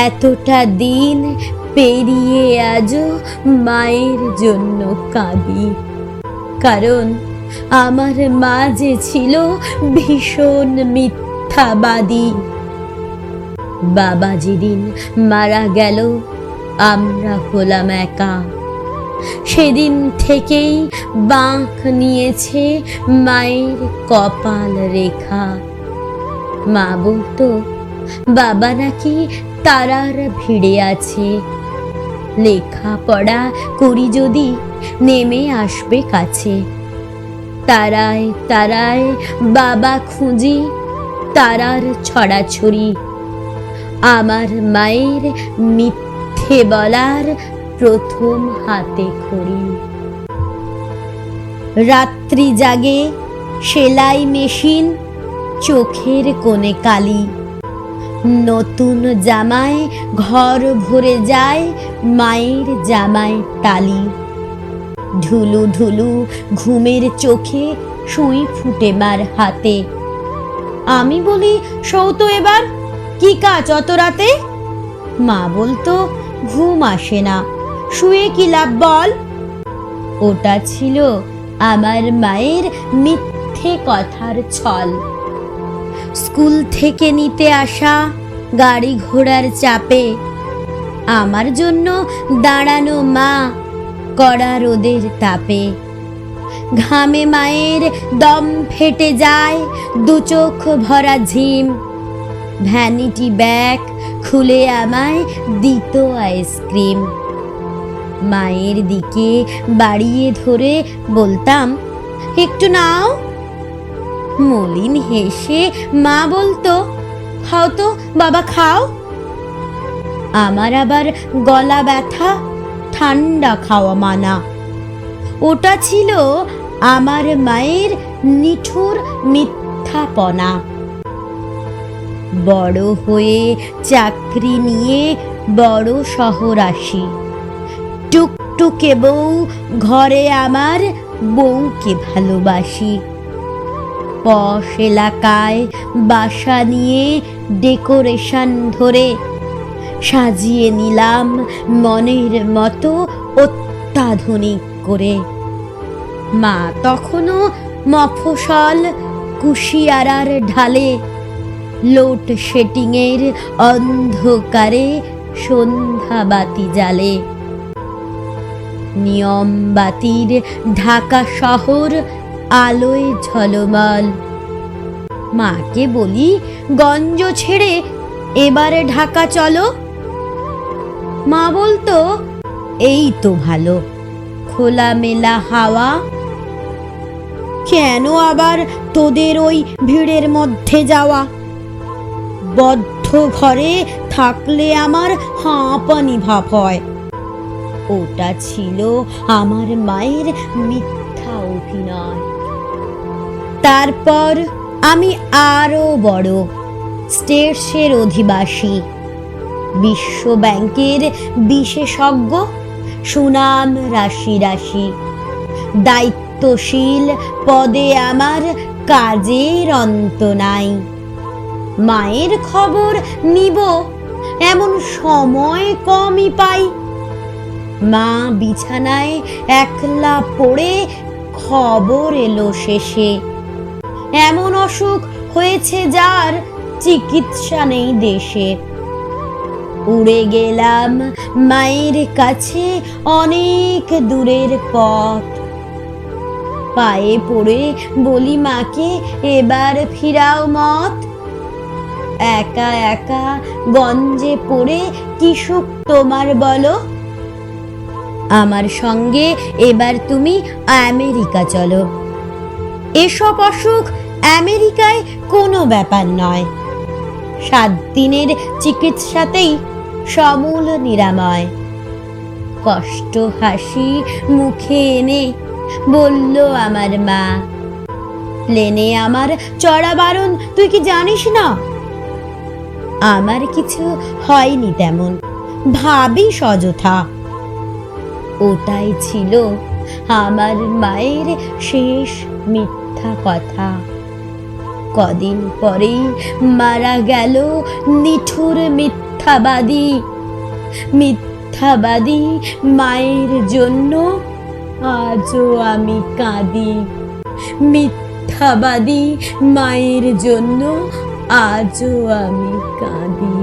এতটা দিন পেরিয়ে আজও মায়ের জন্য কাঁদি, কারণ আমার মা যে ছিল ভীষণ মিথ্যাবাদী। বাবা যেদিন মারা গেল আমরা হলাম একা। সেদিন থেকেই বাঁক নিয়েছে মায়ের কপাল রেখা। মা বলতো বাবা নাকি তারার ভিড়ে আছে, লেখাপড়া করি যদি নেমে আসবে কাছে। তারায় তারায় বাবা খুঁজি, তারার ছড়াছড়ি। আমার মায়ের মিথ্যে বলার প্রথম হাতে খড়ি। রাত্রি জাগে সেলাই মেশিন, চোখের কোণে কালি। নতুন জামায় ঘর ভরে যায় মায়ের জামায় তালি। ঢুলু ঢুলু ঘুমের চোখে সুই ফুটে মার হাতে। আমি বলি সৌতো এবার, কি কাজ অত রাতে? মা বলতো ঘুম আসে না, শুয়ে কি লাভ বল। ওটা ছিল আমার মায়ের মিথ্যে কথার ছল। স্কুল থেকে নিতে আসা গাড়ি ঘোড়ার চাপে আমার জন্য দাঁড়ানো মা কড়া রোদের তাপে। ঘামে মায়ের দম ফেটে যায়, দু চোখ ভরা ঝিম। ভ্যানিটি ব্যাগ খুলে আমায় দিত আইসক্রিম। মায়ের দিকে বাড়িয়ে ধরে বলতাম একটু নাও। মলিন হেসে মা বলতো খাও তো বাবা খাও। আমার আবার গলা ব্যথা, ঠান্ডা খাওয়া মানা। ওটা ছিল আমার মায়ের নিঠুর মিথ্যাপনা। বড় হয়ে চাকরি নিয়ে বড় শহর আসি। টুকটুকে বউ ঘরে আমার বউকে ভালোবাসি। পশ এলাকায় বাসা নিয়ে ডেকোরেশন ধরে সাজিয়ে নিলাম মনের মতো অত্যাধুনিক করে। মা তখনও মফস্বল কুশিয়ারার ঢালে লোডশেডিংয়ের অন্ধকারে সন্ধ্যা বাতি জ্বালে। নিয়ম বাতির ঢাকা শহর আলোয় ঝলমল। মাকে বলি গঞ্জ ছেড়ে এবারে ঢাকা চলো। মা বলতো এই তো ভালো, খোলামেলা হাওয়া। কেন আবার তোদের ওই ভিড়ের মধ্যে যাওয়া? বদ্ধ ঘরে থাকলে আমার হাঁপানি ভাব হয়। ওটা ছিল আমার মায়ের মিথ্যা অভিনয়। তারপর আমি আরো বড়, স্টেটসের অধিবাসী, বিশ্ব ব্যাংকের বিশেষজ্ঞ, সুনাম রাশি রাশি। দায়িত্বশীল পদে আমার কাজের অন্ত নাই। মায়ের খবর নিব এমন সময় কমই পাই। মা বিছানায় একলা পড়ে খবর এলো শেষে, এমন অসুখ হয়েছে যার চিকিৎসা নেই দেশে। উড়ে গেলাম মায়ের কাছে অনেক দূরের পথ। পায়ে পড়ে বলি মাকে এবার ফিরাও মত। একা একা গঞ্জে পড়ে কি সুখ তোমার বলো। আমার সঙ্গে এবার তুমি আমেরিকা চলো। এসব অসুখ আমেরিকায় কোনো ব্যাপার নয়, 7 দিনের চিকিৎসাতেই সমূল নিরাময়। কষ্ট হাসি মুখে এনে বলল আমার মা, প্লেনে আমার চড়া বারণ তুই কি জানিস না? আমার কিছু হয়নি তেমন, ভাবিস অযথা। ওটাই ছিল আমার মায়ের শেষ মিথ্যা কথা। কদিন পরেই মারা গেল নিঠুর মিথ্যাবাদী। মিথ্যাবাদী মায়ের জন্য আজও আমি কাঁদি। মিথ্যাবাদী মায়ের জন্য আজও আমি কাঁদি।